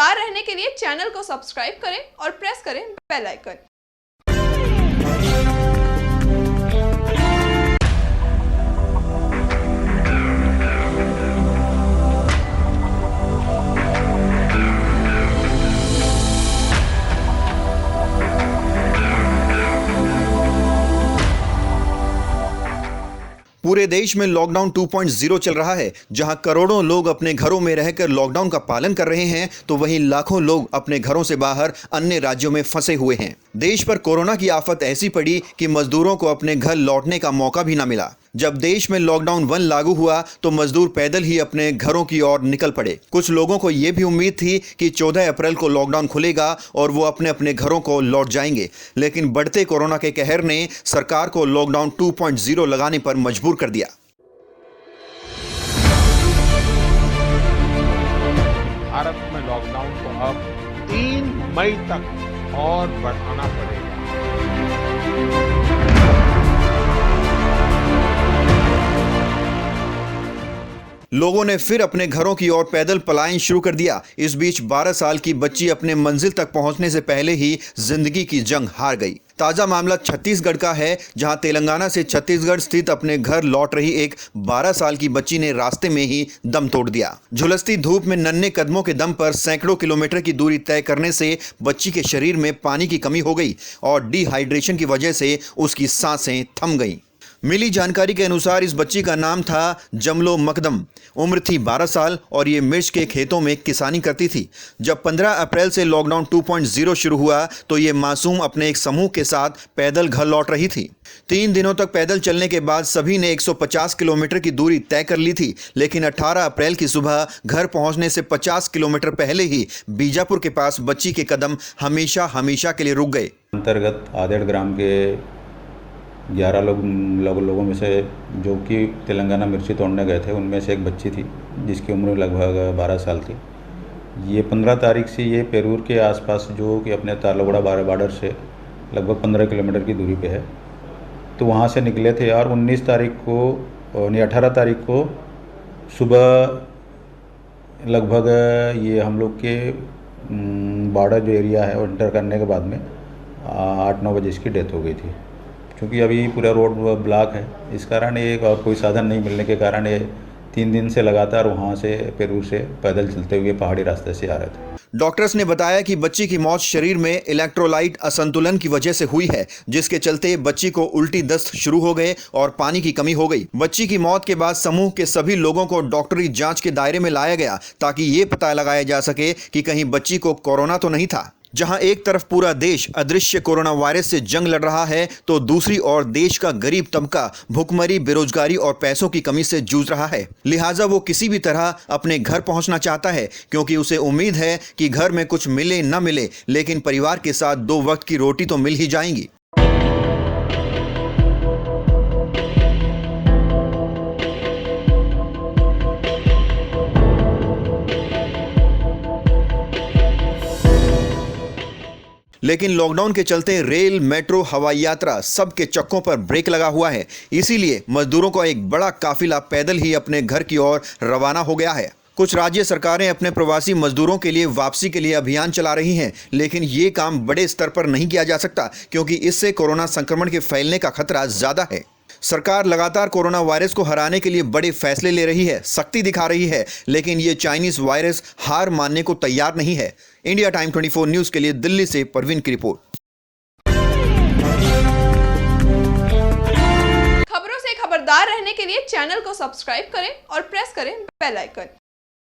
खबरदार रहने के लिए चैनल को सब्सक्राइब करें और प्रेस करें बेल आइकन। पूरे देश में लॉकडाउन 2.0 चल रहा है। जहां करोड़ों लोग अपने घरों में रहकर लॉकडाउन का पालन कर रहे हैं, तो वहीं लाखों लोग अपने घरों से बाहर अन्य राज्यों में फंसे हुए हैं। देश पर कोरोना की आफत ऐसी पड़ी कि मजदूरों को अपने घर लौटने का मौका भी न मिला। जब देश में लॉकडाउन 1 लागू हुआ तो मजदूर पैदल ही अपने घरों की ओर निकल पड़े। कुछ लोगों को यह भी उम्मीद थी कि 14 अप्रैल को लॉकडाउन खुलेगा और वो अपने अपने घरों को लौट जाएंगे, लेकिन बढ़ते कोरोना के कहर ने सरकार को लॉकडाउन 2.0 लगाने पर मजबूर कर दिया। भारत में लॉकडाउन को अब 3 मई तक और बढ़ाना पड़ेगा। लोगों ने फिर अपने घरों की ओर पैदल पलायन शुरू कर दिया। इस बीच 12 साल की बच्ची अपने मंजिल तक पहुंचने से पहले ही जिंदगी की जंग हार गई। ताजा मामला छत्तीसगढ़ का है, जहां तेलंगाना से छत्तीसगढ़ स्थित अपने घर लौट रही एक 12 साल की बच्ची ने रास्ते में ही दम तोड़ दिया। झुलसती धूप में नन्हे कदमों के दम पर सैकड़ों किलोमीटर की दूरी तय करने से बच्ची के शरीर में पानी की कमी हो गई और डिहाइड्रेशन की वजह से उसकी सांसें थम गईं। मिली जानकारी के अनुसार इस बच्ची का नाम था जमलो मकदम। उम्र थी 12 साल और ये मिर्च के खेतों में किसानी करती थी। जब 15 अप्रैल से लॉकडाउन 2.0 शुरू हुआ तो ये मासूम अपने एक समूह के साथ पैदल घर लौट रही थी। 3 दिनों तक पैदल चलने के बाद सभी ने 150 किलोमीटर की दूरी तय कर ली थी, लेकिन 18 अप्रैल की सुबह घर पहुंचने से 50 किलोमीटर पहले ही बीजापुर के पास बच्ची के कदम हमेशा हमेशा के लिए रुक गए। अंतर्गत आदेड़ ग्राम के 11 लोगों में से जो कि तेलंगाना मिर्ची तोड़ने गए थे, उनमें से एक बच्ची थी जिसकी उम्र लगभग 12 साल थी। ये 15 तारीख से ये पेरूर के आसपास जो कि अपने तालोगड़ा बॉर्डर से लगभग 15 किलोमीटर की दूरी पे है, तो वहाँ से निकले थे और 19 तारीख को यानी 18 तारीख को सुबह लगभग ये हम लोग के बॉर्डर जो एरिया है वो एंटर करने के बाद में 8-9 बजे इसकी डेथ हो गई थी। क्योंकि अभी पूरा रोड ब्लॉक है, इस कारण एक और कोई साधन नहीं मिलने के कारण ये 3 दिन से लगातार वहाँ से पेरूर से पैदल चलते हुए पहाड़ी रास्ते से आ रहे थे। डॉक्टर्स ने बताया कि बच्ची की मौत शरीर में इलेक्ट्रोलाइट असंतुलन की वजह से हुई है, जिसके चलते बच्ची को उल्टी दस्त शुरू हो गए और पानी की कमी हो गई। बच्ची की मौत के बाद समूह के सभी लोगों को डॉक्टरी जांच के दायरे में लाया गया ताकि ये पता लगाया जा सके कि कहीं बच्ची को कोरोना तो नहीं था। जहां एक तरफ पूरा देश अदृश्य कोरोना वायरस से जंग लड़ रहा है, तो दूसरी ओर देश का गरीब तबका भुखमरी, बेरोजगारी और पैसों की कमी से जूझ रहा है। लिहाजा वो किसी भी तरह अपने घर पहुंचना चाहता है, क्योंकि उसे उम्मीद है कि घर में कुछ मिले न मिले, लेकिन परिवार के साथ 2 वक्त की रोटी तो मिल ही जाएंगी। लेकिन लॉकडाउन के चलते रेल, मेट्रो, हवाई यात्रा सबके चक्कों पर ब्रेक लगा हुआ है। इसीलिए मजदूरों का एक बड़ा काफिला पैदल ही अपने घर की ओर रवाना हो गया है। कुछ राज्य सरकारें अपने प्रवासी मजदूरों के लिए वापसी के लिए अभियान चला रही हैं, लेकिन ये काम बड़े स्तर पर नहीं किया जा सकता, क्योंकि इससे कोरोना संक्रमण के फैलने का खतरा ज्यादा है। सरकार लगातार कोरोना वायरस को हराने के लिए बड़े फैसले ले रही है, सख्ती दिखा रही है, लेकिन ये चाइनीज वायरस हार मानने को तैयार नहीं है। इंडिया टाइम 24 न्यूज के लिए दिल्ली से परवीन की रिपोर्ट। खबरों से खबरदार रहने के लिए चैनल को सब्सक्राइब करें और प्रेस करें बेल आइकन।